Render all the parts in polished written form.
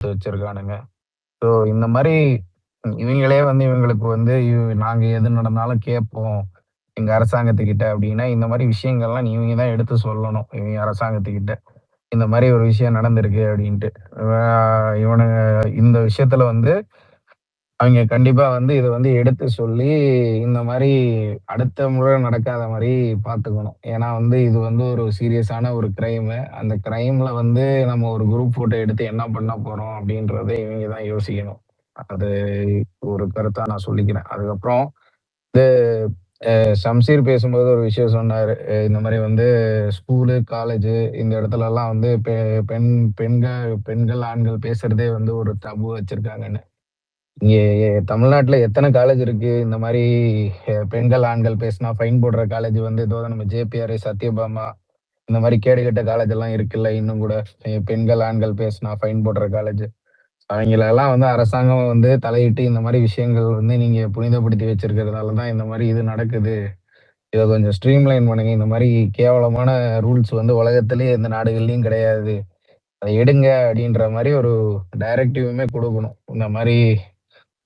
வச்சிருக்கானுங்க. So இந்த மாரி இவைங்களே வந்து இவங்களுக்கு வந்து நாங்க எது நடந்தாலும் கேட்போம். எங்க அரசாங்கத்துக்கிட்ட அப்டின்னா, இந்த மாரி விஷயங்கள்லாம் இவங்க தான் எடுத்து சொல்லணும். இவங்க அரசாங்கத்துக்கிட்ட. இந்த மாரி ஒரு விஷயம் நடந்திருக்கு அப்டின்ட்டு. அ இவனுங்க இந்த விஷயத்துல வந்து அவைங்க கண்டிப்பா வந்து இத வந்து எடுத்து சொல்லி, இந்த மாரி அடுத்த முறை நடக்காத மாரி பார்த்துக்கணும். ஏன்னா வந்து இது வந்து ஒரு சீரியஸான ஒரு கிரைமு. அந்த கிரைம்ல வந்து நம்ம ஒரு குரூப் ஃபோட்டோ எடுத்து என்ன பண்ண போறோம் அப்டின்றத இவங்க தான் யோசிக்கணும். அது ஒரு கருத்தா நான் சொல்லிக்கிறேன். அதுக்கப்புறம் இது ஷம்சீர் பேசும்போது ஒரு விஷயம் சொன்னாரு. இந்த மாரி வந்து ஸ்கூலு, காலேஜு இந்த இடத்துலலாம் வந்து பெண் பெண்கள், ஆண்கள் பேசுறதே வந்து ஒரு டபு வச்சிருக்காங்கன்னு. இங்க தமிழ்நாட்டுல எத்தன காலேஜ் இருக்கு? இந்த மாரி பெண்கள், ஆண்கள் பேசினா ஃபைன் போடுற காலேஜ் வந்து ஏதோ நம்ம ஜேபிஆர், சத்யபாமா இந்த மாரி கேடுகெட்ட காலேஜ் எல்லாம் இருக்குல்ல இன்னும் கூட. பெண்கள், ஆண்கள் பேசினா ஃபைன் போடுற காலேஜ். அவைங்களெல்லாம் வந்து அரசாங்கம் வந்து தலையிட்டு இந்த மாரி விஷயங்கள் வந்து நீங்க புனிதப்படுத்தி வச்சிருக்கிறதுனால தான் இந்த மாரி இது நடக்குது. இத கொஞ்சம் ஸ்ட்ரீம்லைன் பண்ணுங்க. இந்த மாரி கேவலமான ரூல்ஸ் வந்து உலகத்திலேயே எந்த நாடுகள்லயும் கிடையாது. அத எடுங்க அப்படின்ற மாரி ஒரு டைரக்டிவுமே குடுக்கணும். இந்த மாரி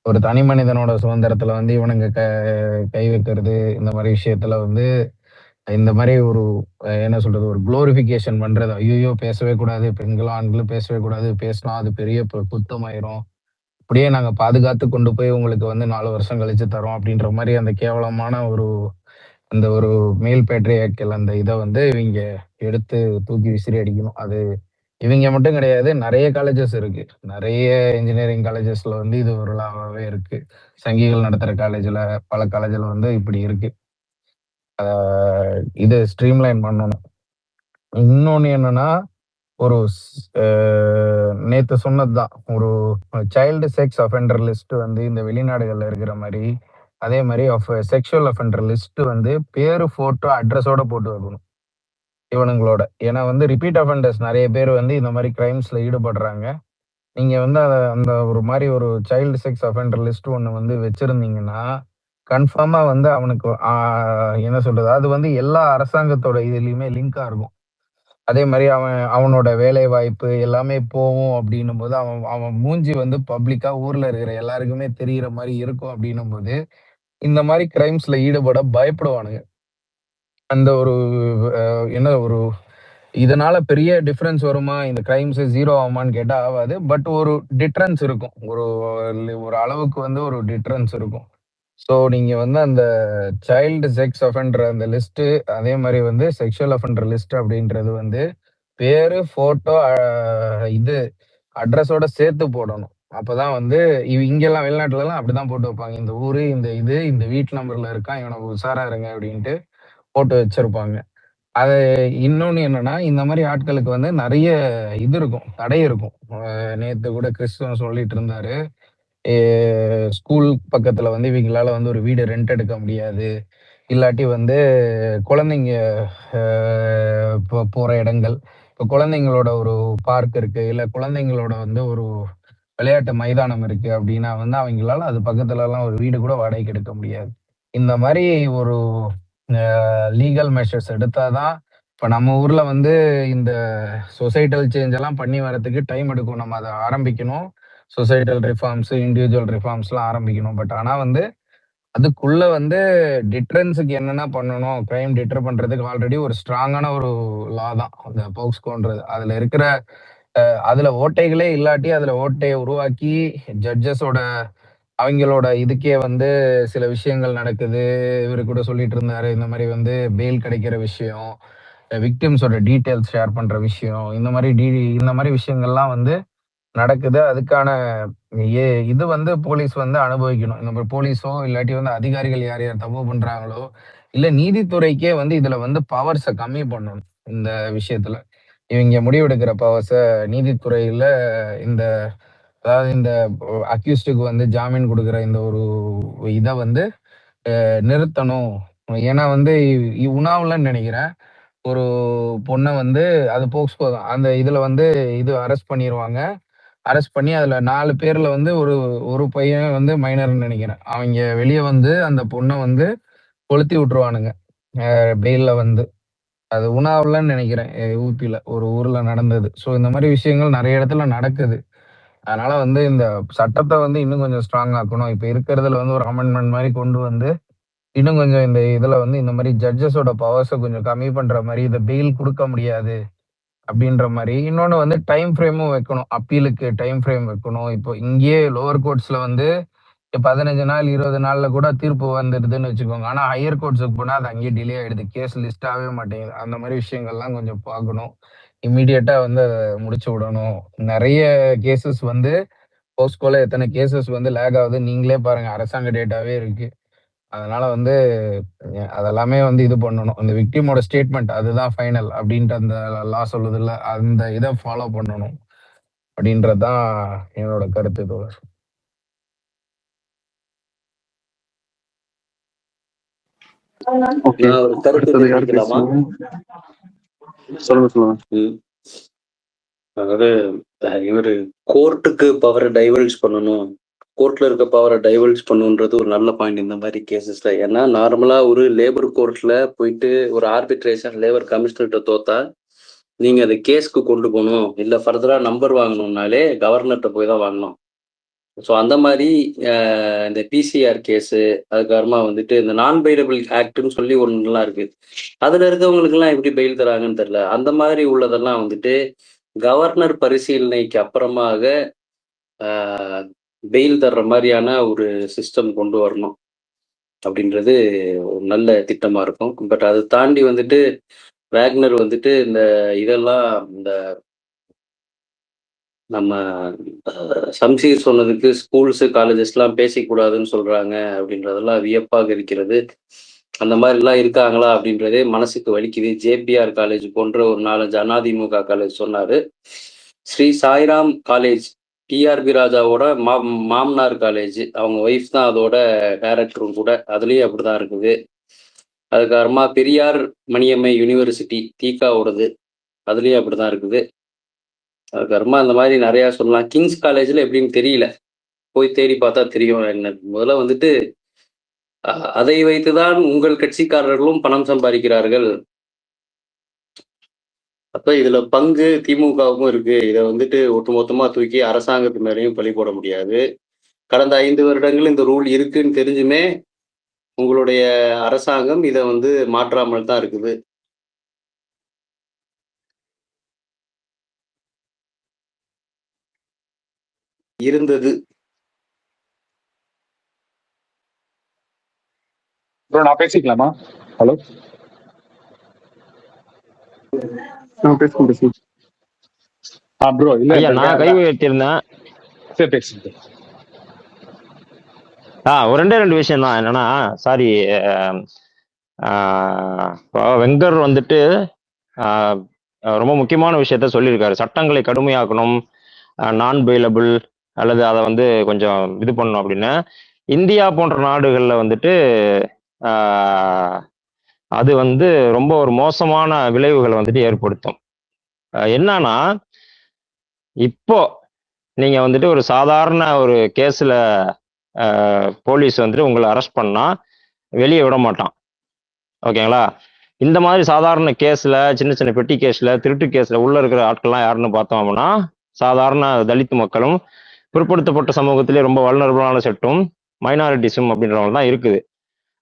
ஒரு தனி மனிதனோட சுதந்திரத்துல வந்து இவனுங்க கை வைக்கிறது, இந்த மாரி விஷயத்துல வந்து இந்த மாரி ஒரு என்ன சொல்றது? ஒரு குளோரிஃபிகேஷன் பண்றது. ஐய்யய்யோ! பேசவே கூடாது. பெண்களும், ஆண்களும் பேசவே கூடாது. பேசினா அது பெரிய குத்தமாயிரும். அப்படியே நாங்க பாதுகாத்து கொண்டு போய் உங்களுக்கு வந்து 4 வருஷம் கழிச்சு தர்றோம் அப்படின்ற மாரி அந்த கேவலமான ஒரு அந்த ஒரு மேல் பேட்ரியார்க்கியல் அந்த இத வந்து இவைங்க எடுத்து தூக்கி விசிறி அடிக்கணும். அது இவைங்க மட்டும் கிடையாது. நெறைய காலேஜஸ் இருக்கு. நெறைய இன்ஜினியரிங் காலேஜஸ்ல வந்து இது ஒரு லாவாவே இருக்கு. சங்கிகள் நடத்துற காலேஜ்ல, பல காலேஜ்ல வந்து இப்படி இருக்கு. ஆ இத ஸ்ட்ரீம்லைன் பண்ணணும். இன்னொன்னு என்னன்னா, ஒரு ஸ் அ நேத்து சொன்னது தான். ஒரு சைல்டு செக்ஸ் அஃபெண்டர் லிஸ்ட் வந்து இந்த வெளிநாடுகள்ல இருக்கிற மாரி, அதே மாரி செக்சுவல் அஃபெண்டர் லிஸ்ட் வந்து பேரு, ஃபோட்டோ, அட்ரஸோட போட்டு வைக்கணும். இவனுங்களோட. ஏன்னா வந்து ரிப்பீட் அஃபெண்டர்ஸ் நெறைய பேர் வந்து இந்த மாரி கிரைம்ஸ்ல ஈடுபடுறாங்க. நீங்க வந்து அந்த ஒரு மாரி ஒரு சைல்டு செக்ஸ் அஃபெண்டர் லிஸ்ட் ஒண்ணு வந்து வச்சிருந்தீங்கன்னா, கன்ஃபார்மா வந்து அவனுக்கு என்ன சொல்றது? அது வந்து எல்லா அரசாங்கத்தோட இதுலயுமே லிங்க்கா இருக்கும். அதே மாரி அவனோட வேலை வாய்ப்பு எல்லாமே போவும் அப்டின்னும்போது, அவன் அவன் மூஞ்சி வந்து பப்ளிக்கா ஊர்ல இருக்கிற எல்லாருக்குமே தெரியிற மாரி இருக்கும் அப்டின்னும்போது, இந்த மாரி கிரைம்ஸ்ல ஈடுபட பயப்படுவானுங்க. அந்த ஒரு அ என்ன ஒரு இதனால பெரிய டிஃபரன்ஸ் வருமா? இந்த கிரைம்ஸ் 0 ஆகுமான்னு கேட்டா ஆவாது. பட் ஒரு டிட்டரன்ஸ் இருக்கும். ஒரு அளவுக்கு வந்து ஒரு டிட்டரன்ஸ் இருக்கும். ஸோ நீங்க வந்து அந்த சைல்டு செக்ஸ் அஃபெண்டர் அந்த லிஸ்ட்டு, அதே மாரி வந்து செக்சுவல் அஃபெண்டர் லிஸ்ட் அப்படின்றது வந்து பேரு, ஃபோட்டோ, இது அட்ரஸோட சேர்த்து போடணும். அப்பதான் வந்து இங்கெல்லாம் வெளிநாட்டுலலாம் அப்படிதான் போட்டு வைப்பாங்க. இந்த ஊரு, இந்த இது, இந்த வீட்டு நம்பர்ல இருக்கான். இவன உஷாரா இருங்க அப்படின்ட்டு போட்டு வச்சிருப்பாங்க. அது இன்னொன்னு என்னன்னா, இந்த மாரி ஆட்களுக்கு வந்து நெறைய இது இருக்கும். தடை இருக்கும். நேத்து கூட கிறிஸ்துவ சொல்லிட்டு இருந்தாரு. எ ஸ்கூல் பக்கத்துல வந்து இவங்களால வந்து ஒரு வீடு ரெண்ட் எடுக்க முடியாது. இல்லாட்டி வந்து குழந்தைங்க அ போற இடங்கள். இப்ப குழந்தைங்களோட ஒரு பார்க் இருக்கு. இல்ல குழந்தைங்களோட வந்து ஒரு விளையாட்டு மைதானம் இருக்கு அப்டின்னா வந்து அவங்களால அது பக்கத்துலலாம் ஒரு வீடு கூட வாடகைக்கு எடுக்க முடியாது. இந்த மாரி ஒரு லீகல் மெஷர்ஸ் எடுத்தா தான் இப்ப நம்ம ஊர்ல வந்து இந்த சொசைட்டல் சேஞ்ச் எல்லாம் பண்ணி வரதுக்கு டைம் எடுக்கும். நம்ம அத ஆரம்பிக்கணும். சொசைட்டல் ரிஃபார்ம்ஸ், இண்டிவிஜுவல் ரிஃபார்ம்ஸ்லாம் ஆரம்பிக்கணும். பட் ஆனா வந்து அதுக்குள்ள வந்து டிட்டரன்ஸ்க்கு என்னென்ன பண்ணணும்? கிரைம் டிட்டர் பண்றதுக்கு ஆல்ரெடி ஒரு ஸ்ட்ராங்கான ஒரு லா தான். அந்த போக்ஸ்கோன்றது. அதுல இருக்கிற அதுல ஓட்டைகளே இல்லாட்டி, அதுல ஓட்டைய உருவாக்கி ஜட்ஜஸோட அவைங்களோட இதுக்கே வந்து சில விஷயங்கள் நடக்குது. இவரு கூட சொல்லிட்டு இருந்தாரு. இந்த மாரி வந்து பெயில் கிடைக்கிற விஷயம், விக்டிம்ஸோட டீட்டெயில்ஸ் ஷேர் பண்ற விஷயம், இந்த மாரி விஷயங்கள்லாம் வந்து நடக்குது. அதுக்கான எ இது வந்து போலீஸ் வந்து அனுபவிக்கணும். நம்ம போலீஸோ இல்லாட்டி வந்து அதிகாரிகள் யார் யார் தப்பு பண்றாங்களோ, இல்ல நீதித்துறைக்கே வந்து இதுல வந்து பவர்ஸ கம்மி பண்ணணும். இந்த விஷயத்துல. இவைங்க முடிவெடுக்கிற பவர்ஸ நீதித்துறையில இந்த அதாவது இந்த அக்யூஸ்டுக்கு வந்து ஜாமீன் குடுக்குற இந்த ஒரு இத வந்து நிறுத்தணும். ஏன்னா வந்து உணாவ்லன்னு நெனைக்கிறேன். ஒரு பொண்ண வந்து அது போக்ஸ்கோ தான். அந்த இதுல வந்து இது அரெஸ்ட் பண்ணிருவாங்க. அரெஸ்ட் பண்ணி அதுல 4 பேர்ல வந்து ஒரு ஒரு பையன் வந்து மைனர்ன்னு நெனைக்கிறேன். அவைங்க வெளிய வந்து அந்த பொண்ண வந்து கொளுத்தி விட்டுருவானுங்க. பெயில்ல வந்து. அது உணாவ்லன்னு நெனைக்கிறேன். யுபில ஒரு ஊர்ல நடந்தது. ஸோ இந்த மாரி விஷயங்கள் நெறைய இடத்துல நடக்குது. அதனால வந்து இந்த சட்டத்த வந்து இன்னும் கொஞ்சம் ஸ்ட்ராங் ஆக்கணும். இப்ப இருக்கிறதுல வந்து ஒரு அமெண்ட்மென்ட் மாரி கொண்டு வந்து, இன்னும் கொஞ்சம் இந்த இதுல வந்து இந்த மாரி ஜட்ஜஸோட பவர்ஸ கொஞ்சம் கம்மி பண்ற மாரி, இத பெயில் குடுக்க முடியாது அப்படின்ற மாரி. இன்னொன்னு வந்து டைம் ஃப்ரேமும் வைக்கணும். அப்பீலுக்கு டைம் ஃப்ரேம் வைக்கணும். இப்போ இங்கேயே லோவர் கோர்ட்ஸ்ல வந்து 15 நாள், 20 நாள்ல கூட தீர்ப்பு வந்துடுதுன்னு வச்சுக்கோங்க. ஆனா ஹையர் கோர்ட்ஸ்க்கு போனா அது அங்கேயே டிலே ஆயிடுது. கேஸ் லிஸ்ட் ஆகவே மாட்டேங்குது. அந்த மாரி விஷயங்கள்லாம் கொஞ்சம் பார்க்கணும். இம்மீடியட்டா வந்து அத முடிச்சு விடணும். நெறைய கேஸஸ் வந்து போஸ்கோல எத்தன கேஸஸ் வந்து லேக் ஆகுது நீங்களே பாருங்க. அரசாங்க டேட்டாவே இருக்கு. அதனால வந்து அதெல்லாமே வந்து இது பண்ணணும். அந்த விக்டிமோட ஸ்டேட்மெண்ட் அதுதான் ஃபைனல் அப்படின்ட்டு அந்த லா சொல்லுதுல்ல, அந்த இத ஃபாலோ பண்ணணும். அப்படின்றது தான் என்னோட கருத்து தோழர். ஓகே. நான் ஒரு கருத்து அடுத்தது யார் தெரிவிக்கலாமா? பேசுவோம்? சொல்லுங்க சொல்லுங்க. அதாவது இவரு கோர்ட்டுக்கு பவரை டைவல்ஸ் பண்ணணும், கோர்ட்ல இருக்க பவரை டைவல்ஸ் பண்ணணுன்றது ஒரு நல்ல பாயிண்ட் இந்த மாதிரி கேசஸ்ல. ஏன்னா நார்மலா ஒரு லேபர் கோர்ட்ல போயிட்டு ஒரு ஆர்பிட்ரேஷன் லேபர் கமிஷனர்கிட்ட தோத்தா நீங்க அதை கேஸ்க்கு கொண்டு போகணும், இல்ல ஃபர்தரா நம்பர் வாங்கணும்னாலே கவர்னர்கிட்ட போய் தான் வாங்கணும். ஸோ அந்த மாதிரி இந்த பிசிஆர் கேஸு, அதுக்கப்புறமா வந்துட்டு இந்த நான் பெயிலபிள் ஆக்ட்னு சொல்லி ஒன்றுலாம் இருக்கு. அதுல இருக்கவங்களுக்குலாம் எப்படி பெயில் தராங்கன்னு தெரியல. அந்த மாதிரி உள்ளதெல்லாம் வந்துட்டு கவர்னர் பரிசீலனைக்கு அப்புறமாக பெயில் தர்ற மாதிரியான ஒரு சிஸ்டம் கொண்டு வரணும் அப்படின்றது ஒரு நல்ல திட்டமா இருக்கும். பட் அதை தாண்டி வந்துட்டு வேக்னர் வந்துட்டு இந்த இதெல்லாம் இந்த நம்ம சம்சீர் சொன்னதுக்கு ஸ்கூல்ஸு காலேஜஸ்லாம் பேசக்கூடாதுன்னு சொல்றாங்க அப்படின்றதெல்லாம் வியப்பாக இருக்கிறது. அந்த மாதிரிலாம் இருக்காங்களா அப்படின்றதே மனசுக்கு வலிக்குது. ஜேபிஆர் காலேஜ் போன்ற ஒரு 4-5 அதிமுக காலேஜ் சொன்னாரு. ஸ்ரீ சாய்ராம் காலேஜ் டிஆர்பி ராஜாவோட மாமனார் காலேஜ், அவங்க ஒய்ஃப் தான் அதோட டைரக்டரும் கூட, அதுலேயும் அப்படிதான் இருக்குது. அதுக்கப்புறமா பெரியார் மணியம்மை யூனிவர்சிட்டி தீகாவோடது, அதுலேயும் அப்படிதான் இருக்குது. அதுக்கப்புறமா அந்த மாதிரி நிறையா சொல்லலாம். கிங்ஸ் காலேஜில் எப்படின்னு தெரியல, போய் தேடி பார்த்தா தெரியும். என்ன முதல்ல வந்துட்டு அதை வைத்துதான் உங்கள் கட்சிக்காரர்களும் பணம் சம்பாதிக்கிறார்கள். அப்ப இதுல பங்கு திமுகவுக்கும் இருக்கு. இதை வந்துட்டு ஒட்டுமொத்தமா தூக்கி அரசாங்கத்து மேலேயும் பழி போட முடியாது. கடந்த 5 வருடங்கள் இந்த ரூல் இருக்குன்னு தெரிஞ்சுமே உங்களுடைய அரசாங்கம் இதை வந்து மாற்றாமல் தான் இருக்குது. இருந்தது. ப்ரோ நான் பேசிக்கலாமா? ஹலோ, பேசுங்க. ப்ரோ இல்ல ஐயா, நான் கை உயர்த்தியிருந்தேன். சரி பேசுங்க. ஒரு ரெண்டு விஷயம் தான். என்னன்னா, சாரி, வெங்கர் வந்துட்டு ரொம்ப முக்கியமான விஷயத்த சொல்லியிருக்காரு. சட்டங்களை கடுமையாக்கணும், நான் பெயிலபிள், அல்லது அதை வந்து கொஞ்சம் இது பண்ணணும் அப்படின்னு. இந்தியா போன்ற நாடுகளில் வந்துட்டு அது வந்து ரொம்ப ஒரு மோசமான விளைவுகளை வந்துட்டு ஏற்படுத்தும். என்னன்னா, இப்போ நீங்க வந்துட்டு ஒரு சாதாரண ஒரு கேஸ்ல போலீஸ் வந்துட்டு உங்களை அரெஸ்ட் பண்ணா வெளியே விட மாட்டான். ஓகேங்களா? இந்த மாதிரி சாதாரண கேஸ்ல, சின்ன சின்ன பெட்டி கேஸ்ல, திருட்டு கேஸ்ல உள்ள இருக்கிற ஆட்கள்லாம் யாருன்னு பார்த்தோம் அப்படின்னா, சாதாரண தலித் மக்களும், பிற்படுத்தப்பட்ட சமூகத்திலே ரொம்ப வல்னரபிளான செட்டும், மைனாரிட்டிஸும் அப்படின்றவங்க தான் இருக்குது.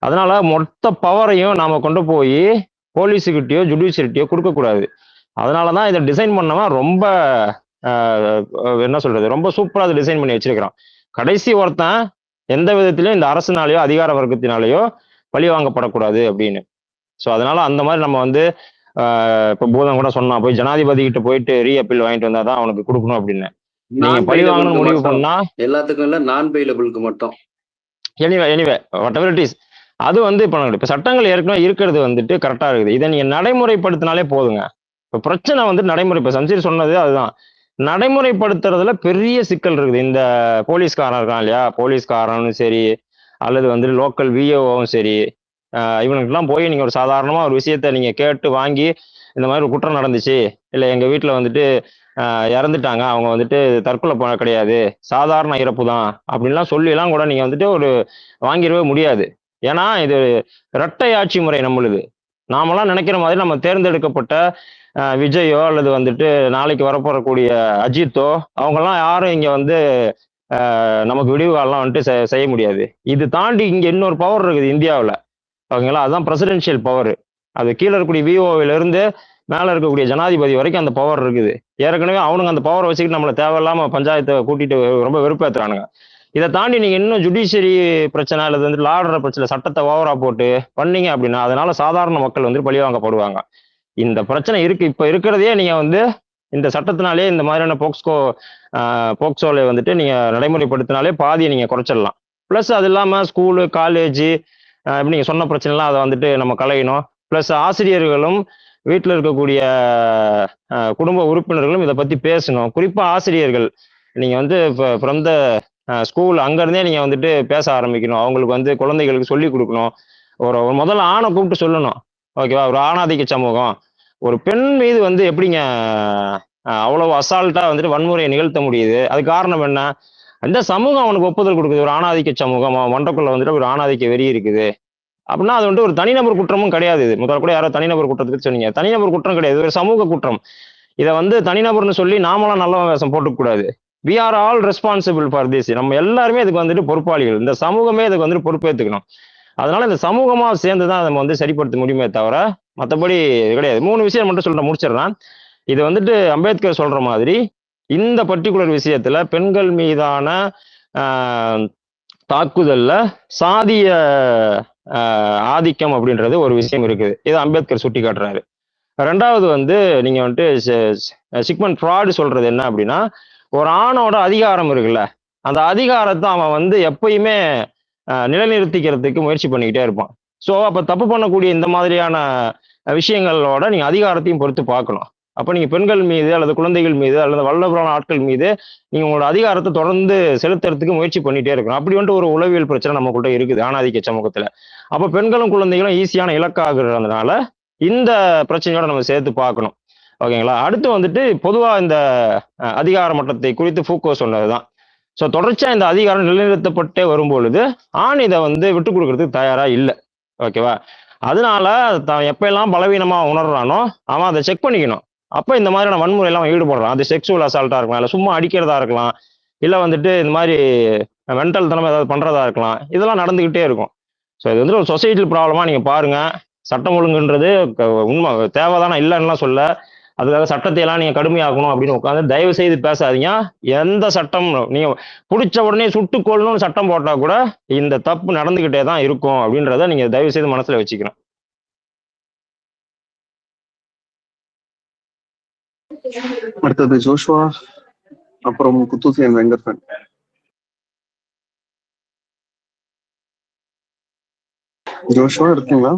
அதனால மொத்த பவரையும் நாம கொண்டு போய் போலீஸுக்கிட்டயோ ஜுடிஷியரிட்டியோ கொடுக்கக்கூடாது. அதனாலதான் இதை டிசைன் பண்ணவன் ரொம்ப என்ன சொல்றது, ரொம்ப சூப்பரா அதை டிசைன் பண்ணி வச்சிருக்கிறான். கடைசி ஒருத்தன் எந்த விதத்திலையும் இந்த அரசுனாலேயோ அதிகார வர்க்கத்தினாலேயோ பழி வாங்கப்படக்கூடாது அப்படின்னு. ஸோ அதனால அந்த மாதிரி நம்ம வந்து இப்போ பூதம் கூட சொன்னான், போய் ஜனாதிபதி கிட்ட போயிட்டு ரீஅப்பீல் வாங்கிட்டு வந்தா தான் அவனுக்கு கொடுக்கணும் அப்படின்னு. நீங்க பழி வாங்கணும்னு முடிவு பண்ணா எல்லாத்துக்கும் இல்ல, நான் பெயிலபிளுக்கு மட்டும். Anyway what ever it is, அது வந்து இப்போ சட்டங்கள் ஏற்கனவே இருக்கிறது வந்துட்டு கரெக்டா இருக்குது. இதை நீங்க நடைமுறைப்படுத்தினாலே போதுங்க. இப்போ பிரச்சனை வந்து நடைமுறை, இப்போ சம்சீர் சொன்னது அதுதான், நடைமுறைப்படுத்துறதுல பெரிய சிக்கல் இருக்குது. இந்த போலீஸ்காரன் இருக்கான் இல்லையா, போலீஸ்காரனும் சரி, அல்லது வந்து லோக்கல் விஓவும் சரி, இவனுக்குலாம் போய் நீங்க ஒரு சாதாரணமா ஒரு விஷயத்த நீங்க கேட்டு வாங்கி, இந்த மாதிரி ஒரு குற்றம் நடந்துச்சு, இல்லை எங்க வீட்டில் வந்துட்டு இறந்துட்டாங்க, அவங்க வந்துட்டு தற்கொலை கிடையாது, சாதாரண இறப்பு தான் அப்படின்லாம் சொல்லிலாம் கூட நீங்க வந்துட்டு ஒரு வாங்கிடவே முடியாது. ஏன்னா இது இரட்டை ஆட்சி முறை நம்மளுது. நாமெல்லாம் நினைக்கிற மாதிரி நம்ம தேர்ந்தெடுக்கப்பட்ட விஜயோ அல்லது வந்துட்டு நாளைக்கு வரப்போறக்கூடிய அஜித்தோ அவங்கெல்லாம் யாரும் இங்க வந்து நமக்கு விடிவு காலம் வந்துட்டு செய்ய முடியாது. இது தாண்டி இங்க இன்னொரு பவர் இருக்குது இந்தியாவில், ஓகேங்களா? அதுதான் பிரசிடென்ஷியல் பவர். அது கீழே இருக்கக்கூடிய விஓவில இருந்து மேல இருக்கக்கூடிய ஜனாதிபதி வரைக்கும் அந்த பவர் இருக்குது. ஏற்கனவே அவனுங்க அந்த பவரை வச்சுக்கிட்டு நம்மளை தேவையில்லாம பஞ்சாயத்தை கூட்டிட்டு ரொம்ப வெறுப்பேற்றுறானுங்க. இதை தாண்டி நீங்க இன்னும் ஜுடிஷியரி பிரச்சனை அல்லது வந்து லாடுற பிரச்சனை சட்டத்தை ஓவரா போட்டு பண்ணீங்க அப்படின்னா அதனால சாதாரண மக்கள் வந்து பழிவாங்கப்படுவாங்க. இந்த பிரச்சனை இருக்கு. இப்ப இருக்கிறதே நீங்க வந்து இந்த சட்டத்தினாலே இந்த மாதிரியான போக்சோல வந்துட்டு நீங்க நடைமுறைப்படுத்தினாலே பாதியை நீங்க குறைச்சிடலாம். பிளஸ் அது இல்லாம ஸ்கூலு காலேஜ் இப்படி நீங்க சொன்ன பிரச்சனைலாம் அதை வந்துட்டு நம்ம களையணும். பிளஸ் ஆசிரியர்களும் வீட்டில் இருக்கக்கூடிய குடும்ப உறுப்பினர்களும் இதை பத்தி பேசணும். குறிப்பா ஆசிரியர்கள் நீங்க வந்து இப்போ ஃப்ரம் த ஸ்கூல் அங்கிருந்தே நீங்க வந்துட்டு பேச ஆரம்பிக்கணும். அவங்களுக்கு வந்து குழந்தைகளுக்கு சொல்லி கொடுக்கணும். ஒரு முதல்ல ஆணை கூப்பிட்டு சொல்லணும், ஓகேவா? ஒரு ஆணாதிக்க சமூகம் ஒரு பெண் மீது வந்து எப்படிங்க அவ்வளவு அசால்ட்டா வந்துட்டு வன்முறையை நிகழ்த்த முடியுது? அது காரணம் என்ன? அந்த சமூகம் அவனுக்கு ஒப்புதல் கொடுக்குது. ஒரு ஆணாதிக்க சமூகம் மண்டக்குள்ள வந்துட்டு ஒரு ஆணாதிக்க வெறி இருக்குது அப்படின்னா அது வந்துட்டு ஒரு தனிநபர் குற்றமும் கிடையாது. இது முதல்ல கூட யாரோ தனிநபர் குற்றத்துக்கு சொன்னீங்க. தனிநபர் குற்றம் கிடையாது, ஒரு சமூக குற்றம். இதை வந்து தனிநபர்னு சொல்லி நாமெல்லாம் நல்ல வேஷம் போட்டுக்கூடாது. We are all responsible for this. நம்ம எல்லாருமே இதுக்கு வந்துட்டு பொறுப்பாளிகள். இந்த சமூகமே இதுக்கு வந்துட்டு பொறுப்பேற்றுக்கணும். அதனால இந்த சமூகமா சேர்ந்து தான் நம்ம வந்து சரிப்படுத்த முடியுமே தவிர மற்றபடி கிடையாது. 3 விஷயம் மட்டும் சொல்ற முடிச்சிடலாம். இது வந்துட்டு அம்பேத்கர் சொல்ற மாதிரி இந்த பர்டிகுலர் விஷயத்துல பெண்கள் மீதான தாக்குதல்ல சாதிய ஆதிக்கம் அப்படின்றது ஒரு விஷயம் இருக்குது. இது அம்பேத்கர் சுட்டி காட்டுறாரு. 2வது வந்து நீங்க வந்துட்டு சிக்மண்ட் ஃப்ராய்டு சொல்றது என்ன அப்படின்னா, ஒரு ஆணோட அதிகாரம் இருக்குல்ல, அந்த அதிகாரத்தை அவன் வந்து எப்பயுமே நிலைநிறுத்திக்கிறதுக்கு முயற்சி பண்ணிக்கிட்டே இருப்பான். ஸோ அப்ப தப்பு பண்ணக்கூடிய இந்த மாதிரியான விஷயங்களோட நீங்க அதிகாரத்தையும் பொறுத்து பார்க்கணும். அப்ப நீங்க பெண்கள் மீது அல்லது குழந்தைகள் மீது அல்லது வல்லபுறான ஆட்கள் மீது நீங்க உங்களோட அதிகாரத்தை தொடர்ந்து செலுத்துறதுக்கு முயற்சி பண்ணிட்டே இருக்கணும். அப்படி வந்துட்டு ஒரு உளவியல் பிரச்சனை நம்மகிட்ட இருக்குது ஆணாதிக்க சமூகத்துல. அப்ப பெண்களும் குழந்தைகளும் ஈஸியான இலக்காகிறதுனால இந்த பிரச்சனையோட நம்ம சேர்த்து பார்க்கணும், ஓகேங்களா? அடுத்து வந்துட்டு பொதுவா இந்த அதிகார மட்டத்தை குறித்து ஃபூக்கோ சொன்னதுதான். ஸோ தொடர்ச்சியா இந்த அதிகாரம் நிலைநிறுத்தப்பட்டே வரும்பொழுது ஆண் இதை வந்து விட்டு கொடுக்கறதுக்கு தயாரா இல்லை, ஓகேவா? அதனால தான் எப்பெல்லாம் பலவீனமா உணர்றானோ அவன் அதை செக் பண்ணிக்கணும். அப்ப இந்த மாதிரியான வன்முறை எல்லாம் ஈடுபடுறான். அது செக்ஷுவல் அசால்ட்டா இருக்கலாம், இல்லை சும்மா அடிக்கிறதா இருக்கலாம், இல்லை வந்துட்டு இந்த மாதிரி மென்டல் தனமா ஏதாவது பண்றதா இருக்கலாம். இதெல்லாம் நடந்துகிட்டே இருக்கும். ஸோ இது வந்து ஒரு சொசைட்டல் ப்ராப்ளமா நீங்க பாருங்க. சட்டம் ஒழுங்குன்றது உண்மை தேவைதானா இல்லைன்னா சொல்ல, அதுக்காக சட்டத்தை எல்லாம் நீங்க கடுமையாக்கணும் அப்படின்னு உட்காந்து தயவு செய்து பேசாதீங்க. எந்த சட்டம் நீங்க பிடிச்ச உடனே சுட்டுக் கொள்ளணும்னு சட்டம் போட்டா கூட இந்த தப்பு நடந்துகிட்டே தான் இருக்கும் அப்படின்றத நீங்க தயவு செய்து மனசுல வச்சுக்கணும். அடுத்தது ஜோஷுவா, அப்புறம் குத்தூசி அண்ட் வெங்கர்ஃபன். ஜோஷுவா இருக்கீங்களா?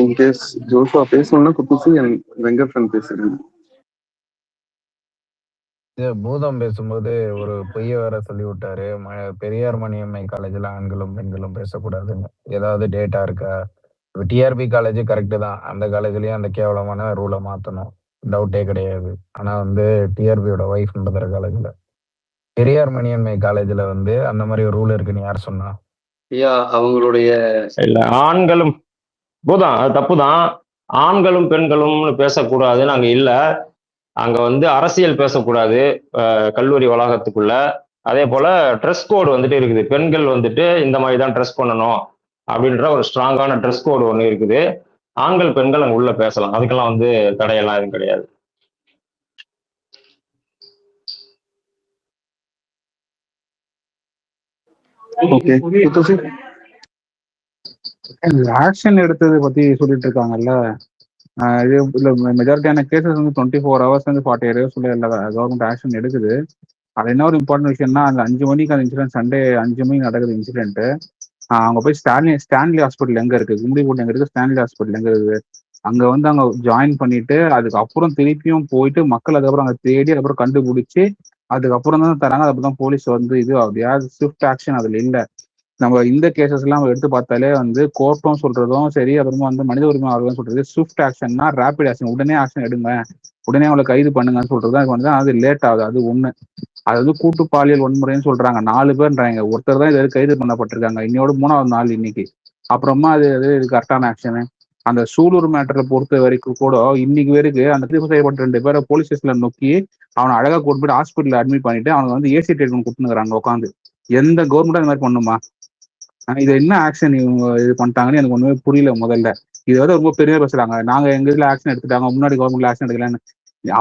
இன்கேஸ் ஜோஷுவா பேசணும்னா குத்தூசி அண்ட் வெங்கர்ஃபன் பேசுறீங்க. பூதம் பேசும்போது ஒரு பொய்ய வேற சொல்லி விட்டாரு. பெரியார் மணியம்மை காலேஜ்ல ஆண்களும் பெண்களும் பேசக்கூடாதுன்னு ஏதாவது டேட்டா இருக்கா? இப்போ டிஆர்பி காலேஜ் கரெக்டு தான், அந்த காலேஜ்லயும் அந்த கேவலமான ரூலை மாற்றணும், டவுட்டே கிடையாது. ஆனா வந்து டிஆர்பியோட ஒய்ஃப் நடத்துற காலேஜ்ல பெரியார் மணியம்மை காலேஜ்ல வந்து அந்த மாதிரி ஒரு ரூல் இருக்குன்னு யார் சொன்னா? ஐயா அவங்களுடைய இல்ல ஆண்களும் பூதம் அது தப்பு தான். ஆண்களும் பெண்களும்னு பேசக்கூடாதுன்னு அங்க இல்லை. அங்க வந்து அரசியல் பேசக்கூடாது கல்லூரி வளாகத்துக்குள்ள. அதே போல ட்ரெஸ் கோடு வந்துட்டு இருக்குது. பெண்கள் வந்துட்டு இந்த மாதிரி தான் ட்ரெஸ் பண்ணணும் அப்படின்ற ஒரு ஸ்ட்ராங்கான ட்ரெஸ் கோடு ஒன்று இருக்குது. ஆண்கள் பெண்கள் அங்க உள்ள பேசலாம், அதுக்கெல்லாம் வந்து தடையெல்லாம் எதுவும் கிடையாது. ஆக்ஷன் எடுத்ததை பத்தி சொல்லிட்டு இருக்காங்கல்ல, இது மெஜாரிட்டியான கேசஸ் வந்து 24 hours 48 hours கவர்மெண்ட் ஆக்ஷன் எடுக்குது. அது என்ன ஒரு இம்பார்ட்டன்ட் விஷயம்னா, அந்த 5 மணிக்கு அந்த இன்சிடென்ட், சண்டே 5 மணிக்கு நடக்குது இன்சிடென்ட். அவங்க போய் ஸ்டான்லி ஹாஸ்பிட்டல் எங்க இருக்கு, கும்மிடிப்பூண்டி எங்க இருக்கு, ஸ்டான்லி ஹாஸ்பிட்டல் எங்க இருக்குது, அங்க வந்து அங்க ஜாயின் பண்ணிட்டு அதுக்கப்புறம் திருப்பியும் போயிட்டு மக்கள் அதுக்கப்புறம் அங்க தேடி அதுக்கப்புறம் கண்டுபிடிச்சி அதுக்கப்புறம் தான் தராங்க. அதுக்கப்புறம் போலீஸ் வந்து இது ஆகுது. ஸ்விஃப்ட் ஆக்ஷன் அதுல இல்லை. நம்ம இந்த கேசஸ் எல்லாம் எடுத்து பார்த்தாலே வந்து கோர்ட்டும் சொல்றதும் சரி, அப்புறமா வந்து மனித உரிமை ஆர்வம் சொல்றது ஸ்விஃப்ட் ஆக்ஷன்னா ரேபிட் ஆக்ஷன், உடனே ஆக்ஷன் எடுங்க, உடனே அவங்களை கைது பண்ணுங்கன்னு சொல்றது. அது வந்து அது லேட் ஆகுது. அது ஒண்ணு. அது வந்து கூட்டு பாலியல் வன்முறைன்னு சொல்றாங்க. 4 பேர்ன்றாங்க, ஒருத்தர் தான் இது கைது பண்ணப்பட்டிருக்காங்க. இன்னையோட 3வது நாள் இன்னைக்கு. அப்புறமா அது கரெக்டான ஆக்ஷனு. அந்த சூலூர் மேட்டரை பொறுத்த வரைக்கும் கூட இன்னைக்கு வரைக்கும் அந்த பதிவு செய்யப்பட்ட 2 பேரை போலீஸ் ஸ்டேஷன்ல நோக்கி அவனை அழகா கூட்டு போயிட்டு ஹாஸ்பிட்டல் அட்மிட் பண்ணிட்டு அவனுக்கு வந்து ஏசி ட்ரீட்மெண்ட் கொடுத்துருக்காங்க உட்காந்து. எந்த கவர்மெண்ட்டும் அந்த மாதிரி பண்ணுமா? இது என்ன ஆக்ஷன் இவங்க இது பண்ணிட்டாங்கன்னு எனக்கு ஒண்ணுமே புரியல. முதல்ல இதை வந்து ரொம்ப பெரிய பேசுறாங்க, நாங்க எங்க இதுல ஆக்ஷன் எடுத்துட்டாங்க, முன்னாடி கவர்மெண்ட்ல ஆக்ஷன் எடுக்கலன்னு.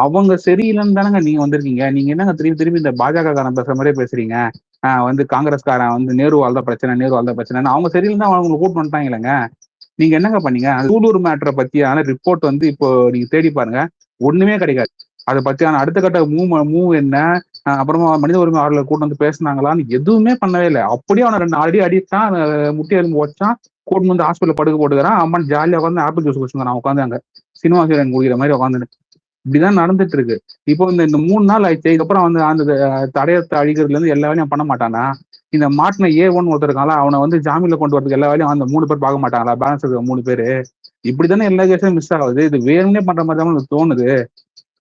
அவங்க சரியில்லைன்னு தானங்க நீங்க வந்திருக்கீங்க. நீங்க என்னங்க திரும்பி திரும்பி இந்த பாஜக காரன் பேசுற மாதிரியே பேசுறீங்க. வந்து காங்கிரஸ்காரன் வந்து நேருவால் தான் பிரச்சனை, நேருவால் தான் பிரச்சனை. அவங்க சரியில்லைன்னு தான் அவங்க கூட்டு பண்ணிட்டாங்க இல்லைங்க. நீங்க என்னங்க பண்ணீங்க? சூலூர் மேட்டரை பத்தியான ரிப்போர்ட் வந்து இப்போ நீங்க தேடி பாருங்க, ஒண்ணுமே கிடைக்காது. அதை பத்தியான அடுத்த கட்ட மூவ் என்ன, அப்புறமா மனித உரிமை ஆர்வலர் கூட்டு வந்து பேசினாங்களான்னு எதுவுமே பண்ணவே இல்லை. அப்படியே அவனை 2 அடி அடித்தான், முட்டி எலும்பு வச்சான், கூட்டு வந்து ஹாஸ்பிட்டல் படுக்க போட்டுக்கிறான். அம்மா ஜாலியா உட்காந்து ஆப்பிள் ஜூஸ் குடிச்சுங்க உட்காந்து அங்க சினிமா ஹீரோயின் குடிக்கிற மாதிரி உட்காந்துட்டு இப்படிதான் நடந்துட்டு இருக்கு. இப்போ இந்த 3 நாள் ஆயிடுச்சு. இதுக்கப்புறம் வந்து அந்த தடயத்தை அழிக்கிறதுல இருந்து எல்லா வேலையும் பண்ண மாட்டானா? இந்த மாட்டின A1 ஒருத்தர் இருக்காங்களா, அவனை வந்து ஜாமீன்ல கொண்டு வரதுக்கு எல்லா வேலையும் அந்த 3 பேர் பார்க்க மாட்டாங்களா? பேலன்ஸ் இருக்க 3 பேரு இப்படித்தானே எல்லா கேஸும் மிஸ் ஆகுது. இது வேணும்னே பண்ற மாதிரி தான் எனக்கு தோணுது.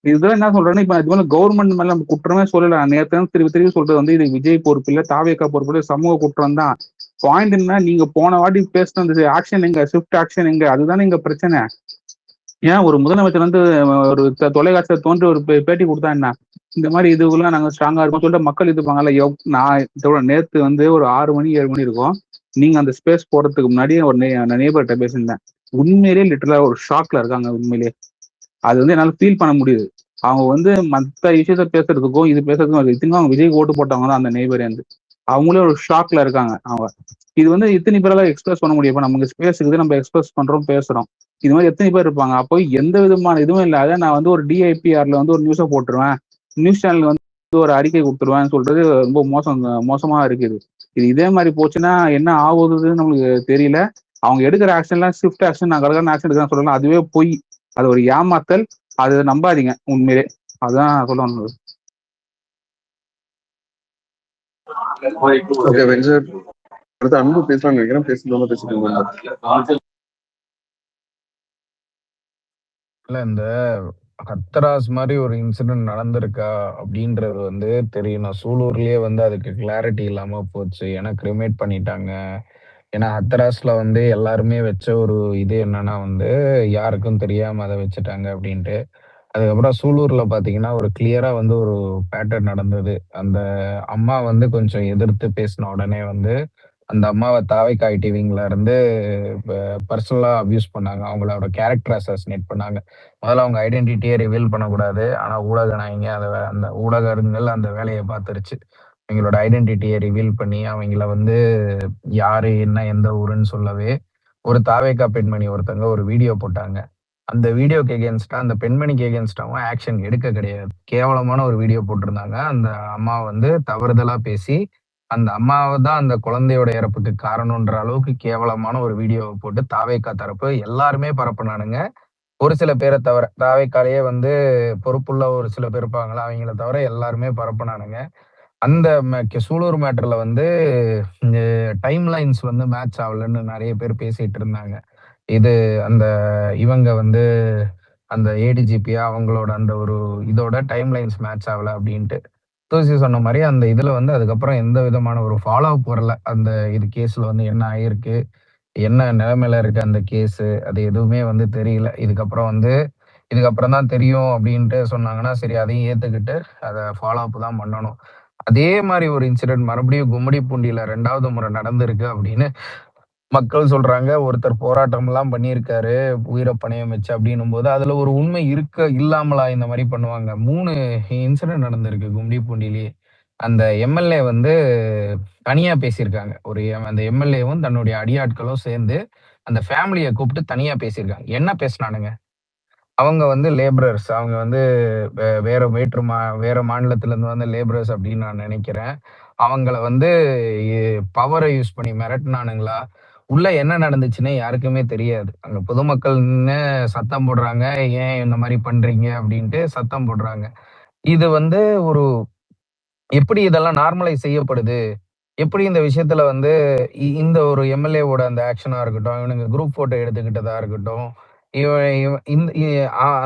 இதுதான் என்ன சொல்றேன்னா, இப்ப இது வந்து கவர்மெண்ட் மேல நம்ம குற்றமே சொல்லல. நேற்று திருப்பி திருப்பி சொல்றது வந்து இது விஜய் பொறுப்பு இல்ல, தாவேக்கா பொறுப்பு இல்ல, சமூக குற்றம் தான். பாயிண்ட் என்ன, நீங்க போன வாட்டி பேசின அந்த ஆக்ஷன் எங்க, ஸ்விஃப்ட் ஆக்ஷன் எங்க, அதுதானே இங்க பிரச்சனை. ஏன் ஒரு முதலமைச்சர் வந்து ஒரு தொலைக்காட்சியில தோன்றி ஒரு பேட்டி கொடுத்தா என்ன, இந்த மாதிரி இதுக்கெல்லாம் நாங்க ஸ்ட்ராங்கா இருக்கோம் சொல்லிட்டு மக்கள் இதுப்பாங்கல்ல. நான் நேற்று வந்து ஒரு 6 மணி 7 மணி இருக்கும், நீங்க அந்த ஸ்பேஸ் போறதுக்கு முன்னாடி ஒரு நேபர்கிட்ட பேசியிருந்தேன். உண்மையிலேயே லிட்டரலா ஒரு ஷாக்ல இருக்காங்க. உண்மையிலேயே அது வந்து என்னால ஃபீல் பண்ண முடியுது. அவங்க வந்து மற்ற விஷயத்த பேசுறதுக்கும் இது பேசுறதுக்கும் இத்தனைக்கும் அவங்க விஜய்க்கு ஓட்டு போட்டவங்க தான் அந்த நெய்பர் வந்து. அவங்களே ஒரு ஷாக்ல இருக்காங்க. அவங்க இது வந்து இத்தனை பேரால எக்ஸ்பிரஸ் பண்ண முடியும். இப்ப நமக்கு ஸ்பேஸ் இருக்குது, நம்ம எக்ஸ்பிரஸ் பண்றோம், பேசுறோம். இது மாதிரி எத்தனை பேர் இருப்பாங்க? அப்போ எந்த விதமான இதுவும் இல்லாத நான் வந்து ஒரு DIPRல வந்து ஒரு நியூஸை போட்டுருவேன், நியூஸ் சேனல் வந்து ஒரு அறிக்கை கொடுத்துருவேன் சொல்றது ரொம்ப மோசமா இருக்குது. இது இதே மாதிரி போச்சுன்னா என்ன ஆகுதுன்னு நம்மளுக்கு தெரியல. அவங்க எடுக்கிற ஆக்ஷன்லாம் ஸ்விஃப்ட் ஆக்ஷன், நான் கடற்கரை ஆக்ஷன் எடுக்கிறேன் சொல்லலாம், அதுவே பொய், அது ஒரு ஏமாத்தல். அது நம்பாதீங்க உண்மையிலே. அதான் சொல்லணும். ஓகே வெங்கட், அடுத்து அன்பு பேசலாம்னு நினைக்கிறேன். பேசுறவங்க இல்ல இந்த ஹத்ராஸ் மாதிரி ஒரு இன்சிடென்ட் நடந்திருக்கா அப்படின்றது வந்து தெரியணும். சூலூர்லயே வந்து அதுக்கு கிளாரிட்டி இல்லாம போச்சு. ஏன்னா கிரிமேட் பண்ணிட்டாங்க. ஏன்னா ஹத்ராஸ்ல வந்து எல்லாருமே வச்ச ஒரு இது என்னன்னா வந்து யாருக்கும் தெரியாம அதை வச்சுட்டாங்க அப்படின்ட்டு. அதுக்கப்புறம் சூலூர்ல பாத்தீங்கன்னா ஒரு கிளியரா வந்து ஒரு பேட்டர்ன் நடந்தது. அந்த அம்மா வந்து கொஞ்சம் எதிர்த்து பேசின உடனே வந்து அந்த அம்மாவை தாவைக்காய் டிவிங்ல இருந்து பர்சனலா அபியூஸ் பண்ணாங்க. அவங்களோட கேரக்டர் அசாசினேட் பண்ணாங்க. முதல்ல அவங்க ஐடென்டிட்டியே ரிவீல் பண்ணக்கூடாது. ஆனா ஊடக நாயங்க அந்த ஊடகங்கள் அந்த வேலையை பார்த்துருச்சு. அவங்களோட ஐடென்டிட்டியை ரிவீல் பண்ணி அவங்கள வந்து யாரு என்ன எந்த ஊருன்னு சொல்லவே ஒரு தாவேக்கா பெண்மணி ஒருத்தங்க ஒரு வீடியோ போட்டாங்க. அந்த வீடியோக்கு எகேன்ஸ்டா அந்த பெண்மணிக்கு எகேன்ஸ்டாவும் ஆக்ஷன் எடுக்க கிடையாது. கேவலமான ஒரு வீடியோ போட்டிருந்தாங்க. அந்த அம்மா வந்து தவறுதலா பேசி அந்த அம்மாவை தான் அந்த குழந்தையோட இறப்புக்கு காரணம்ன்ற அளவுக்கு கேவலமான ஒரு வீடியோவை போட்டு தாவேக்கா தரப்பு எல்லாருமே பரப்புனானுங்க. ஒரு சில பேரை தவிர தாவேக்காலேயே வந்து பொறுப்புள்ள ஒரு சில பேர் இருப்பாங்களா, அவங்கள தவிர எல்லாருமே பரப்புனானுங்க. அந்த சூலூர் மேட்டர்ல வந்து டைம் லைன்ஸ் வந்து மேட்ச் ஆகலன்னு நிறைய பேர் பேசிட்டு இருந்தாங்க. இது அந்த இவங்க வந்து அந்த ஏடிஜிபியா அவங்களோட அந்த ஒரு இதோட டைம் லைன்ஸ் மேட்ச் ஆகல அப்படின்ட்டு. தூசி சொன்ன மாதிரி அந்த இதுல வந்து அதுக்கப்புறம் எந்த விதமான ஒரு ஃபாலோ அப் வரல. அந்த இது கேஸ்ல வந்து என்ன ஆயிருக்கு, என்ன நிலைமையில இருக்கு அந்த கேஸ், அது எதுவுமே வந்து தெரியல. இதுக்கப்புறம் தான் தெரியும் அப்படின்ட்டு சொன்னாங்கன்னா சரி, அதையும் ஏத்துக்கிட்டு அதை ஃபாலோ அப் தான் பண்ணணும். அதே மாதிரி ஒரு இன்சிடென்ட் மறுபடியும் கும்மிடிப்பூண்டியில 2வது முறை நடந்திருக்கு அப்படின்னு மக்கள் சொல்றாங்க. ஒருத்தர் போராட்டம் எல்லாம் பண்ணியிருக்காரு, உயிரை பணயம் வச்சு அப்படின்னும் போது அதுல ஒரு உண்மை இல்லாமலா இந்த மாதிரி பண்ணுவாங்க. 3 இன்சிடென்ட் நடந்திருக்கு கும்மிடிப்பூண்டியிலேயே. அந்த எம்எல்ஏ வந்து தனியா பேசியிருக்காங்க. அந்த எம்எல்ஏவும் தன்னுடைய அடியாட்களும் சேர்ந்து அந்த ஃபேமிலியை கூப்பிட்டு தனியா பேசியிருக்காங்க. என்ன பேசினானுங்க? அவங்க வந்து லேபரர்ஸ், அவங்க வந்து வேற மாநிலத்துல இருந்து வந்த லேபரர்ஸ் அப்படின்னு நான் நினைக்கிறேன். அவங்கள வந்து பவரை யூஸ் பண்ணி மிரட்டினானுங்களா, உள்ள என்ன நடந்துச்சுன்னே யாருக்குமே தெரியாது. அங்க பொதுமக்கள்னு சத்தம் போடுறாங்க, ஏன் இந்த மாதிரி பண்றீங்க அப்படின்ட்டு சத்தம் போடுறாங்க. இது வந்து ஒரு எப்படி இதெல்லாம் நார்மலைஸ் செய்யப்படுது, எப்படி இந்த விஷயத்துல வந்து இந்த ஒரு எம்எல்ஏவோட அந்த ஆக்ஷனா இருக்கட்டும், இவனுங்க குரூப் போட்டோ எடுத்துக்கிட்டதா இருக்கட்டும்,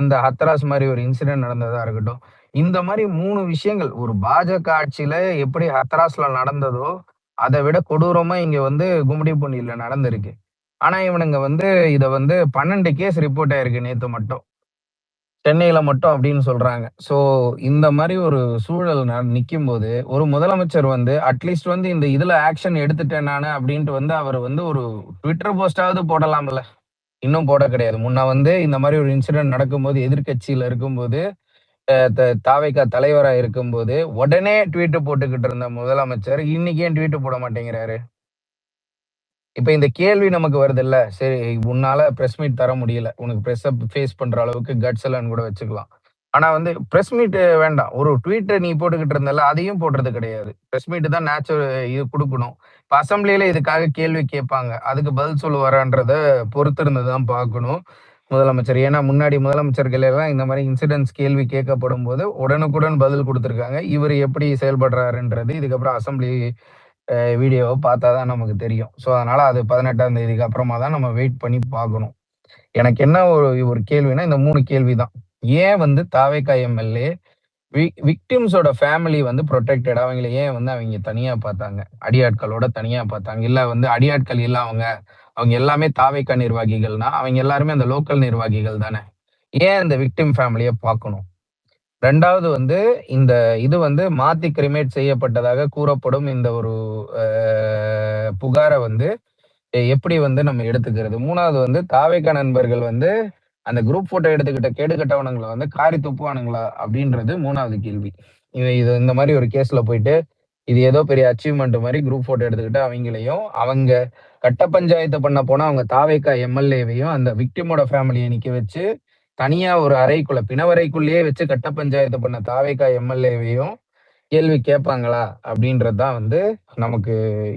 அந்த ஹத்ராஸ் மாதிரி ஒரு இன்சிடென்ட் நடந்ததா இருக்கட்டும், இந்த மாதிரி 3 விஷயங்கள் ஒரு பாஜக ஆட்சியில எப்படி ஹத்ராஸ்ல நடந்ததோ அதை விட கொடூரமா இங்க வந்து கும்மிடிப்பூண்டியில நடந்திருக்கு. ஆனா இவனுங்க வந்து இத வந்து 12 கேஸ் ரிப்போர்ட் ஆயிருக்கு நேத்து மட்டும். சென்னையில மட்டும் அப்படின்னு சொல்றாங்க. ஸோ இந்த மாரி ஒரு சூழல் நிக்கும்போது, ஒரு முதலமைச்சர் வந்து அட்லீஸ்ட் வந்து இந்த இதுல ஆக்ஷன் எடுத்துட்டேன் நானு அப்படின்ட்டு வந்து அவர் வந்து ஒரு ட்விட்டர் போஸ்ட்டாவது போடலாம்ல. இன்னும் போட கிடையாது. முன்ன வந்து இந்த மாரி ஒரு இன்சிடென்ட் நடக்கும்போது எதிர்க்கட்சியில இருக்கும்போது, தாவேகா தலைவரா இருக்கும்போது, உடனே ட்வீட் போட்டுக்கிட்டு இருந்த முதலமைச்சர், இன்னைக்கு ஏன் ட்வீட் போட மாட்டேங்கிறாரு? இப்ப இந்த கேள்வி நமக்கு வருதுல்ல. சரி, உன்னால பிரஸ் மீட் தர முடியல. உனக்கு பிரஸ்ஸ ஃபேஸ் பண்ற அளவுக்கு கட்ஸ் இல்லன்னு கூட வச்சுக்கலாம். ஆனா வந்து பிரஸ் மீட் வேண்டாம். ஒரு ட்வீட் நீ போட்டுக்கிட்டு இருந்தல்ல, அதையும் போடுறது கிடையாது. பிரஸ் மீட் தான் இது குடுக்கணும். இப்ப அசெம்பிளில இதுக்காக கேள்வி கேட்பாங்க. அதுக்கு பதில் சொல்லுவாரான்றத பொறுத்திருந்து தான் பார்க்கணும் முதலமைச்சர். ஏன்னா முன்னாடி முதலமைச்சர்கள் எல்லாம் இந்த மாரி இன்சிடென்ட்ஸ் கேள்வி கேட்கப்படும்போது உடனுக்குடன் பதில் குடுத்திருக்காங்க. இவரு எப்படி செயல்படுறாருன்றது இதுக்கப்புறம் அசெம்பிளி வீடியோவ பார்த்தா தான் நமக்கு தெரியும். ஸோ அதனால அது 18ஆம் தேதிக்கு அப்புறமா தான் நம்ம வெயிட் பண்ணி பார்க்கணும். எனக்கு என்ன ஒரு ஒரு கேள்வின்னா, இந்த 3 கேள்வி தான். ஏன் வந்து தாவேகா எம்எல்ஏ விக்டிம்ஸோட ஃபேமிலி வந்து புரொடெக்டட். அவங்கள ஏன் வந்து அவங்க தனியா பார்த்தாங்க? அடியாட்களோட தனியா பார்த்தாங்க. இல்ல வந்து அடியாட்கள் இல்ல அவங்க. அவங்க எல்லாமே தாவேகா நிர்வாகிகள்னா, அவங்க எல்லாருமே அந்த லோக்கல் நிர்வாகிகள் தானே. ஏன் இந்த விக்டிம் ஃபேமிலிய பார்க்கணும்? 2வது வந்து இந்த இது வந்து மாத்தி கிரிமேட் செய்யப்பட்டதாக கூறப்படும் இந்த ஒரு புகார வந்து எப்படி வந்து நம்ம எடுத்துக்கிறது? 3வது வந்து தாவேகா நண்பர்கள் வந்து அந்த குரூப் போட்டோ எடுத்துக்கிட்ட கேடுகெட்டவனுங்கள வந்து காரி துப்புவானுங்களா? அப்படின்றது 3வது கேள்வி. இது இது இந்த மாரி ஒரு கேஸ்ல போயிட்டு, இது ஏதோ பெரிய அச்சீவ்மென்ட் மாரி குரூப் போட்டோ எடுத்துக்கிட்டு அவங்களையும், அவங்க கட்ட பஞ்சாயத்து பண்ண போனா அவங்க தாவேகா எம்எல்ஏவையும், அந்த விக்டிமோட ஃபேமிலிய நிக்க வச்சு, தனியா ஒரு அறைக்குள்ள பிணவறைக்குள்ளேயே வச்சு கட்ட பஞ்சாயத்து பண்ண தாவேகா எம்எல்ஏவையும் கேள்வி கேட்பாங்களா? அப்படின்றது தான் வந்து நமக்கு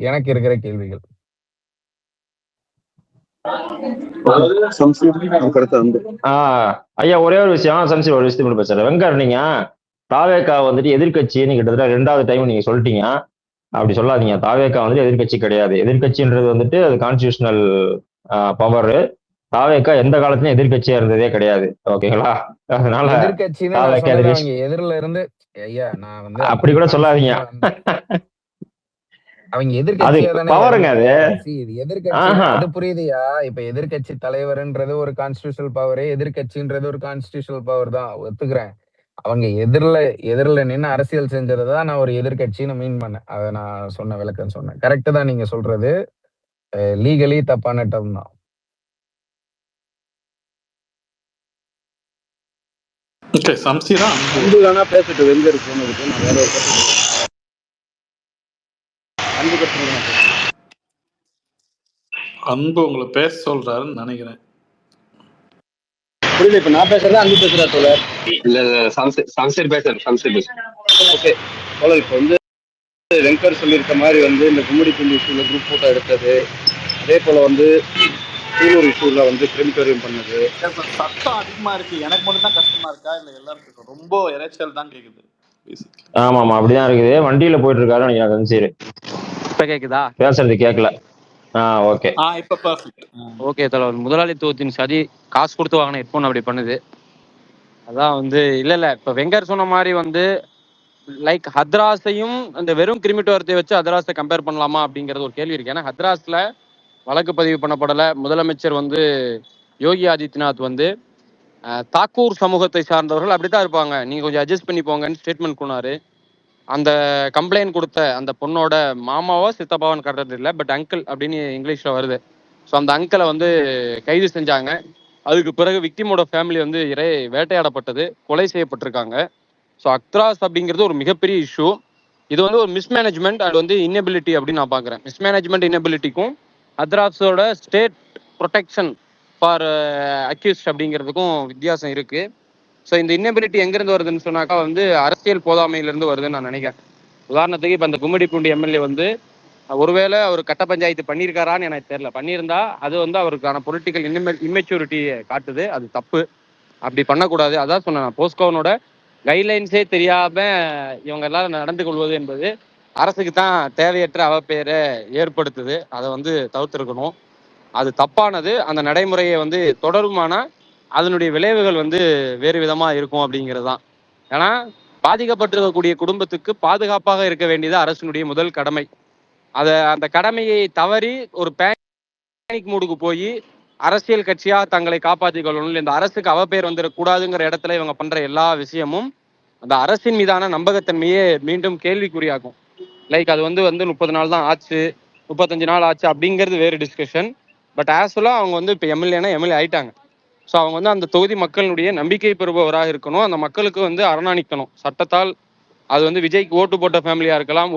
எனக்கு இருக்கிற கேள்விகள். சம்சீர் அதுக்கடுத்து அன்பு. ஐயா ஒரே ஒரு விஷயம் சம்சீர் ஒரு விஷயத்தை மட்டும் பேசுறேன். வெங்கர் நீங்க தாவேகா வந்துட்டு எதிர்க்கட்சின்னு கிட்டத்தட்ட 2வது டைம் நீங்க சொல்லிட்டீங்க. அப்படி சொல்லாதீங்க. தாவேகா வந்துட்டு எதிர்க்கட்சி கிடையாது. எதிர்க்கட்சின்றது வந்துட்டு அது கான்ஸ்டியூஷனல் பவர். தாவேகா எந்த காலத்துலயும் எதிர்க்கட்சியா இருந்ததே கிடையாது. ஓகேங்களா? அதனால எதிர்க்கட்சின்னு நான் தாவேகா சொன்னது அவங்க எதிர்க்கட்சி எதிரில இருந்து ஐயா நான் வந்து அப்படி கூட சொல்லாதீங்க. அவங்க அது எதிர்க்கட்சியா தானே பவருங்க அது. இருந்தாங்க. இது எதிர்க்கட்சின்னு ஆஹா அது புரியுதுயா. இப்ப எதிர்க்கட்சி தலைவர்ன்றது ஒரு கான்ஸ்டிடியூஷனல் பவர், எதிர்க்கட்சின்றது ஒரு கான்ஸ்டிடியூஷனல் பவர் தான் ஒத்துக்கிறேன். அவங்க எதிரில நின்னு அரசியல் செஞ்சதை தான் நான் ஒரு எதிர்க்கட்சின்னு மீன் பண்ணேன். அதை நான் சொன்ன விளக்கம் சொன்னேன். கரெக்ட் தான் நீங்க சொல்றது. லீகலி தப்பான டேர்ம் தான். ஓகே சம்சீரா அன்பு வேணா பேசிட்டு வெங்கர் போனதுக்கு நான் வேற ஒரு அன்பு கட்டுறது அன்பு உங்களை பேச சொல்றாருன்னு நினைக்கிறேன். புரியல. இப்ப நான் பேசுறதா அன்பு பேசுறா தோழர்? இல்ல சம்சீர் பேசுறேன். ஓகே தோழர், இப்ப வந்து வெங்கர் சொல்லியிருக்க மாதிரி வந்து இந்த கும்மிடிப்பூண்டி இஷ்யூல குரூப் போட்டோ எடுத்தது, அதே போல வந்து சூலூர் இஷ்யூல வந்து கிரிமிட்டோரியம் பண்ணது. சத்தம் அதிகமா இருக்கு. எனக்கு மட்டும் தான் கஷ்டமா இருக்கா இல்ல எல்லாருக்கும்? ரொம்ப இறைச்சல் தான் கேக்குது. ஆமா அப்படிதான் இருக்குது. வண்டியில போயிட்டு இருக்காரு நினைக்கிறேன் சம்சீர். இப்ப கேக்குதா? பேசுறது கேட்கல. ஓகே இப்ப பர்ஃபெக்ட். ஓகே தலைவர். முதலாளித்துவத்தின் சதி காசு கொடுத்து வாங்கின ஹெட்போன் அப்படி பண்ணுது. அதான் வந்து இல்ல இப்ப வெங்கர் சொன்ன மாதிரி வந்து லைக் ஹத்ராஸையும் அந்த வெறும் கிரிமிட்டோரத்தை வச்சு ஹத்ராஸை கம்பேர் பண்ணலாமா அப்படிங்கிறது ஒரு கேள்வி இருக்கு. ஏன்னா ஹத்ராஸ்ல வழக்கு பதிவு பண்ணப்படலை. முதலமைச்சர் வந்து யோகி ஆதித்யநாத் வந்து தாக்கூர் சமூகத்தை சார்ந்தவர்கள் அப்படித்தான் இருப்பாங்க, நீங்க கொஞ்சம் அட்ஜஸ்ட் பண்ணி போங்கன்னு ஸ்டேட்மெண்ட் கொண்டாரு. அந்த கம்ப்ளைண்ட் கொடுத்த அந்த பொண்ணோட மாமாவோ சித்தப்பாவோன்னு கட்டுறது இல்லை, பட் அங்கிள் அப்படின்னு இங்கிலீஷ்ல வருது. ஸோ அந்த அங்கிளை வந்து கைது செஞ்சாங்க. அதுக்கு பிறகு விக்டிமோட ஃபேமிலி வந்து வேட்டையாடப்பட்டது, கொலை செய்யப்பட்டிருக்காங்க. ஸோ அக்ராஸ் அப்படிங்கிறது ஒரு மிகப்பெரிய இஷ்யூ. இது வந்து ஒரு மிஸ்மேனேஜ்மெண்ட் அண்ட் வந்து இன்னெபிலிட்டி அப்படின்னு நான் பார்க்குறேன். மிஸ்மேனேஜ்மெண்ட் இன்னெபிலிட்டிக்கும் அத்ராஸோட ஸ்டேட் ப்ரொடெக்ஷன் ஃபார் அக்யூஸ்ட் அப்படிங்கிறதுக்கும் வித்தியாசம் இருக்கு. ஸோ இந்த இன்னெபிலிட்டி எங்கேருந்து வருதுன்னு சொன்னாக்கா வந்து அரசியல் போதாமையிலேருந்து வருதுன்னு நான் நினைக்கிறேன். உதாரணத்துக்கு இப்போ அந்த கும்மிடிப்பூண்டி எம்எல்ஏ வந்து ஒருவேளை அவர் கட்ட பஞ்சாயத்து பண்ணியிருக்காரான்னு எனக்கு தெரியல. பண்ணியிருந்தா அது வந்து அவருக்கான பொலிட்டிக்கல் இம்மெச்சூரிட்டியை காட்டுது. அது தப்பு, அப்படி பண்ணக்கூடாது. அதான் சொன்னேன், போஸ்கோனோட கைட்லைன்ஸே தெரியாம இவங்க எல்லாரும் நடந்து கொள்வது என்பது அரசுக்கு தான் தேவையற்ற அவப்பெயரை ஏற்படுத்துது. அதை வந்து தவிர்த்திருக்கணும். அது தப்பானது. அந்த நடைமுறையை வந்து தொடருமானா அதனுடைய விளைவுகள் வந்து வேறு விதமா இருக்கும் அப்படிங்கிறது தான். ஏன்னா பாதிக்கப்பட்டிருக்கக்கூடிய குடும்பத்துக்கு பாதுகாப்பாக இருக்க வேண்டியது அரசினுடைய முதல் கடமை. அந்த கடமையை தவறி ஒரு பேனிக் மூடுக்கு போய் அரசியல் கட்சியா தங்களை காப்பாற்றிக் கொள்ளணும், இல்லை இந்த அரசுக்கு அவப்பேர் வந்துடக்கூடாதுங்கிற இடத்துல இவங்க பண்ற எல்லா விஷயமும் அந்த அரசின் மீதான நம்பகத்தன்மையே மீண்டும் கேள்விக்குறியாக்கும். லைக் அது வந்து 30 நாள் தான் ஆச்சு, 35 நாள் ஆச்சு அப்படிங்கிறது வேறு டிஸ்கஷன். பட் ஆக்சுவலாக அவங்க வந்து இப்போ எம்எல்ஏனா எம்எல்ஏ ஆயிட்டாங்க. ஸோ அவங்க வந்து அந்த தொகுதி மக்களுடைய நம்பிக்கை பெறுபவராக இருக்கணும், அந்த மக்களுக்கு வந்து அரணாணிக்கணும். சட்டத்தால் அது வந்து விஜய்க்கு ஓட்டு போட்ட ஃபேமிலியாக இருக்கலாம்,